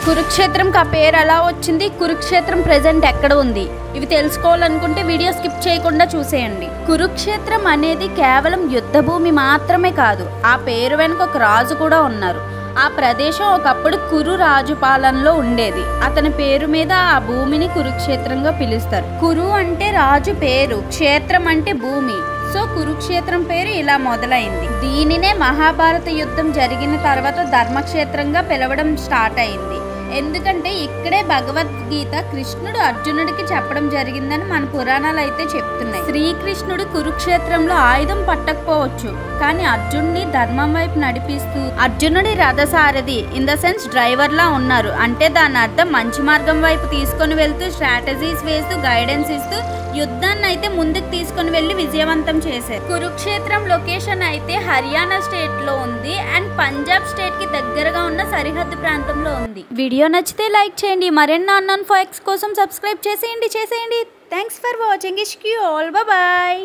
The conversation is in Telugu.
కురుక్షేత్రం కా పేరు ఎలా వచ్చింది, కురుక్షేత్రం ప్రెజెంట్ ఎక్కడ ఉంది, ఇవి తెలుసుకోవాలనుకుంటే వీడియో స్కిప్ చేయకుండా చూసేయండి. కురుక్షేత్రం అనేది కేవలం యుద్ధ భూమి మాత్రమే కాదు, ఆ పేరు వెనుక ఒక రాజు కూడా ఉన్నారు. ఆ ప్రదేశం ఒకప్పుడు కురు రాజు పాలనలో ఉండేది. అతని పేరు మీద ఆ భూమిని కురుక్షేత్రంగా పిలుస్తారు. కురు అంటే రాజు పేరు, క్షేత్రం అంటే భూమి. సో కురుక్షేత్రం పేరు ఇలా మొదలైంది. దీనినే మహాభారత యుద్ధం జరిగిన తర్వాత ధర్మక్షేత్రంగా పిలవడం స్టార్ట్ అయింది. ఎందుకంటే ఇక్కడే భగవద్గీత కృష్ణుడు అర్జునుడికి చెప్పడం జరిగిందని మన పురాణాలు అయితే చెప్తున్నాయి. శ్రీకృష్ణుడు కురుక్షేత్రంలో ఆయుధం పట్టకపోవచ్చు, కానీ అర్జునుడిని ధర్మం వైపు నడిపిస్తూ అర్జునుడి రథసారథి ఇన్ ద సెన్స్ డ్రైవర్ లా ఉన్నారు. అంటే దాని అర్థం మంచి మార్గం వైపు తీసుకొని వెళ్తూ స్ట్రాటజీస్ వేస్తూ గైడెన్స్ ఇస్తూ యుద్ధాన్ని అయితే ముందుకు తీసుకొని వెళ్లి విజయవంతం చేశారు. కురుక్షేత్రం లొకేషన్ అయితే హర్యానా స్టేట్ లో ఉంది అండ్ పంజాబ్ స్టేట్ కి దగ్గరగా ఉన్న సరిహద్దు ప్రాంతంలో ఉంది. వీడియో నచ్చితే లైక్ చేయండి, మరెన్నో అన్నోన్ ఫాక్ట్స్ కోసం సబ్స్క్రైబ్ చేసేయండి. Thanks for watching. ఇష్క్ యూ ఆల్, బాయ్.